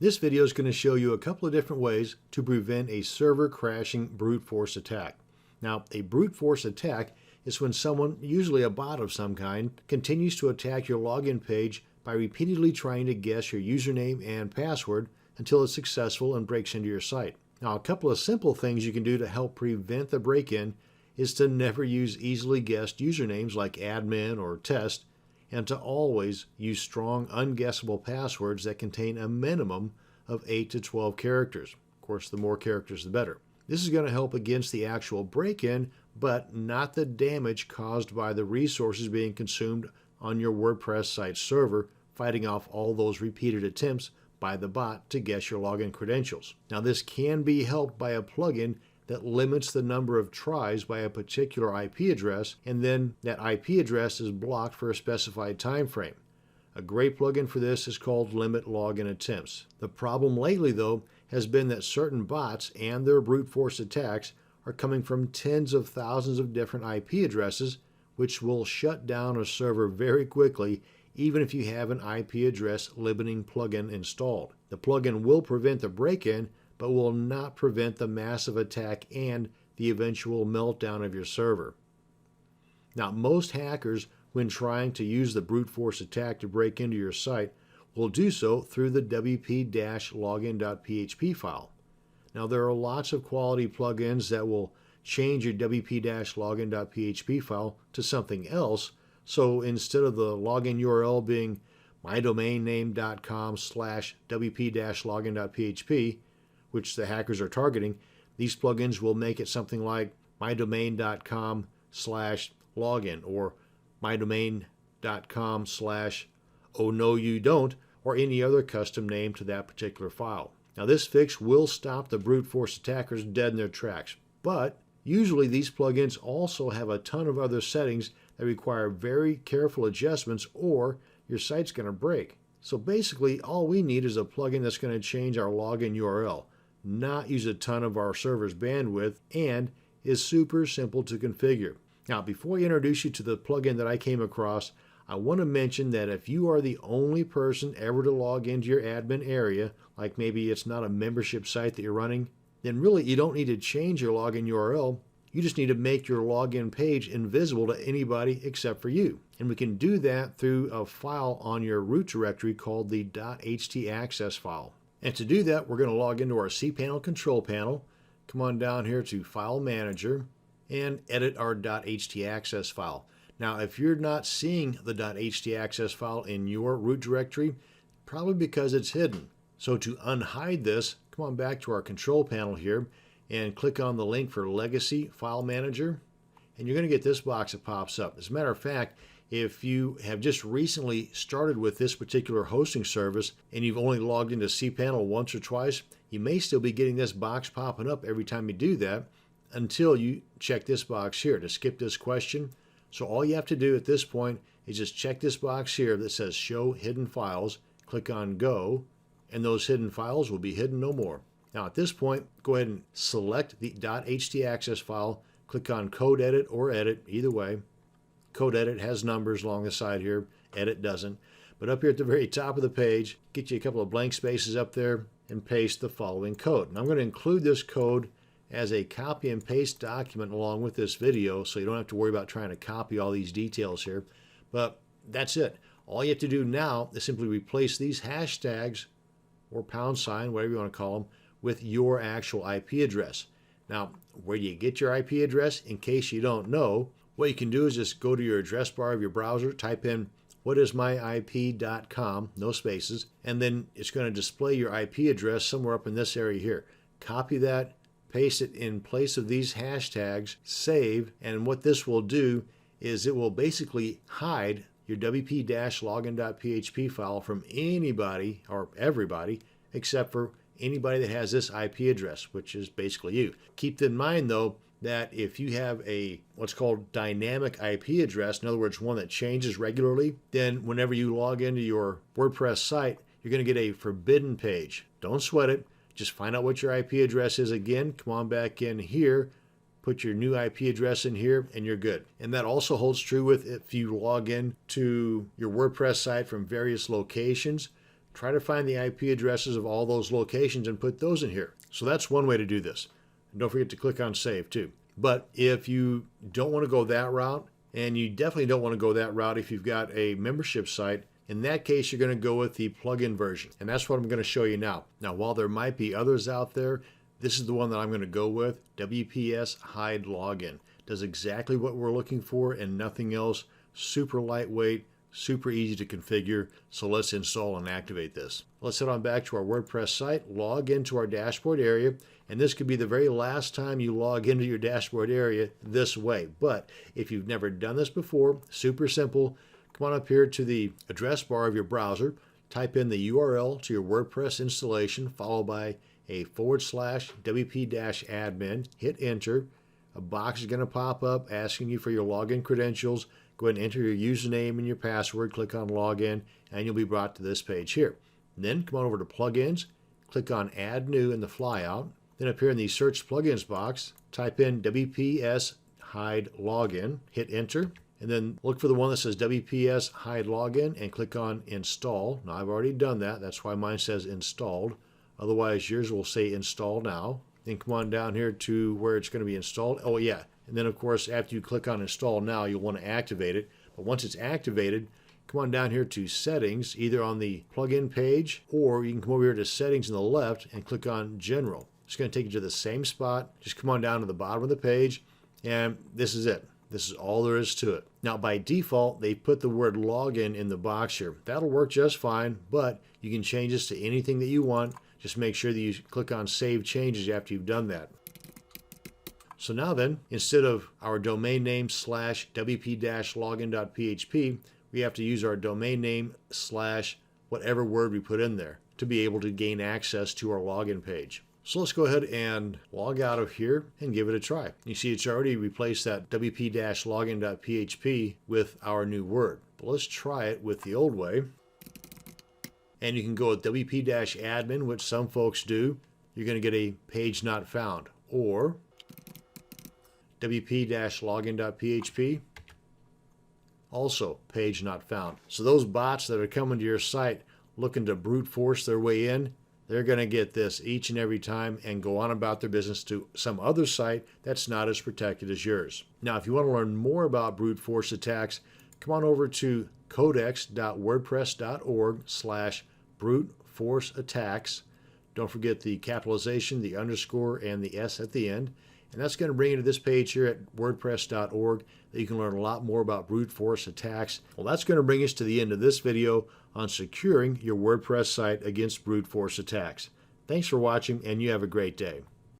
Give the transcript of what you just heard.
This video is going to show you a couple of different ways to prevent a server crashing brute force attack. Now, a brute force attack is when someone, usually a bot of some kind, continues to attack your login page by repeatedly trying to guess your username and password until it's successful and breaks into your site. Now, a couple of simple things you can do to help prevent the break-in is to never use easily guessed usernames like admin or test, and to always use strong, unguessable passwords that contain a minimum of 8 to 12 characters. Of course, the more characters, the better. This is going to help against the actual break-in, but not the damage caused by the resources being consumed on your WordPress site server, fighting off all those repeated attempts by the bot to guess your login credentials. Now, this can be helped by a plugin that limits the number of tries by a particular IP address, and then that IP address is blocked for a specified time frame. A great plugin for this is called Limit Login Attempts. The problem lately, though, has been that certain bots and their brute force attacks are coming from tens of thousands of different IP addresses, which will shut down a server very quickly, even if you have an IP address limiting plugin installed. The plugin will prevent the break-in, but will not prevent the massive attack and the eventual meltdown of your server. Now, most hackers, when trying to use the brute force attack to break into your site, will do so through the wp-login.php file. Now, there are lots of quality plugins that will change your wp-login.php file to something else, so instead of the login URL being mydomainname.com/wp-login.php, which the hackers are targeting, these plugins will make it something like mydomain.com/login or mydomain.com/oh no you don't, or any other custom name to that particular file. Now, this fix will stop the brute force attackers dead in their tracks, but usually these plugins also have a ton of other settings that require very careful adjustments or your site's going to break. So basically, all we need is a plugin that's going to change our login URL, not use a ton of our server's bandwidth, and is super simple to configure. Now, before I introduce you to the plugin that I came across, I want to mention that if you are the only person ever to log into your admin area, like maybe it's not a membership site that you're running, then really you don't need to change your login URL. You just need to make your login page invisible to anybody except for you. And we can do that through a file on your root directory called the .htaccess file. And to do that, we're going to log into our cPanel control panel, come on down here to File Manager, and edit our .htaccess file. Now, if you're not seeing the .htaccess file in your root directory, probably because it's hidden. So to unhide this, come on back to our control panel here and click on the link for Legacy File Manager, and you're going to get this box that pops up. As a matter of fact, if you have just recently started with this particular hosting service and you've only logged into cPanel once or twice, you may still be getting this box popping up every time you do that until you check this box here to skip this question. So all you have to do at this point is just check this box here that says Show Hidden Files, click on Go, and those hidden files will be hidden no more. Now at this point, go ahead and select the .htaccess file, click on Code Edit or Edit, either way. Code Edit has numbers along the side here, Edit doesn't. But up here at the very top of the page, get you a couple of blank spaces up there and paste the following code. And I'm going to include this code as a copy and paste document along with this video, so you don't have to worry about trying to copy all these details here. But that's it. All you have to do now is simply replace these hashtags or #, whatever you want to call them, with your actual IP address. Now, where do you get your IP address? In case you don't know, what you can do is just go to your address bar of your browser, type in whatismyip.com, no spaces, and then it's going to display your IP address somewhere up in this area here. Copy that, paste it in place of these hashtags, save, and what this will do is it will basically hide your wp-login.php file from anybody or everybody except for anybody that has this IP address, which is basically you. Keep in mind though that if you have a what's called dynamic IP address, in other words one that changes regularly, then whenever you log into your WordPress site, you're going to get a forbidden page. Don't sweat it. Just find out what your IP address is again, come on back in here, put your new IP address in here, and you're good. And that also holds true with if you log in to your WordPress site from various locations. try to find the IP addresses of all those locations and put those in here. So that's one way to do this. And don't forget to click on save too. But if you don't want to go that route, and you definitely don't want to go that route if you've got a membership site, in that case, you're going to go with the plugin version. And that's what I'm going to show you now. Now, while there might be others out there, this is the one that I'm going to go with. WPS Hide Login. Does exactly what we're looking for and nothing else. Super lightweight, super easy to configure. So let's install and activate this. Let's head on back to our WordPress site, log into our dashboard area, and this could be the very last time you log into your dashboard area this way. But if you've never done this before, super simple. Come on up here to the address bar of your browser, type in the URL to your WordPress installation, followed by a /wp-admin, hit enter. A box is going to pop up asking you for your login credentials. Go ahead and enter your username and your password, click on login, and you'll be brought to this page here. Then come on over to plugins, click on add new in the flyout. Then up here in the search plugins box, type in WPS Hide Login, hit enter. And then look for the one that says WPS Hide Login and click on Install. Now, I've already done that. That's why mine says installed. Otherwise, yours will say Install Now. Then come on down here to where it's going to be installed. Oh, yeah. And then, of course, after you click on Install Now, you'll want to activate it. But once it's activated, come on down here to Settings, either on the plugin page, or you can come over here to Settings on the left and click on General. It's going to take you to the same spot. Just come on down to the bottom of the page, and this is it. This is all there is to it. Now, by default, they put the word login in the box here. That'll work just fine, but you can change this to anything that you want. Just make sure that you click on Save Changes after you've done that. So now then, instead of our domain name /wp-login.php, we have to use our domain name / whatever word we put in there to be able to gain access to our login page. So let's go ahead and log out of here and give it a try. You see it's already replaced that wp-login.php with our new word. But let's try it with the old way. And you can go with wp-admin, which some folks do. You're going to get a page not found. Or wp-login.php, also page not found. So those bots that are coming to your site looking to brute force their way in, they're going to get this each and every time and go on about their business to some other site that's not as protected as yours. Now, if you want to learn more about brute force attacks, come on over to codex.wordpress.org/brute force attacks. Don't forget the capitalization, the underscore, and the S at the end. And that's going to bring you to this page here at wordpress.org that you can learn a lot more about brute force attacks. Well, that's going to bring us to the end of this video on securing your WordPress site against brute force attacks. Thanks for watching, and you have a great day.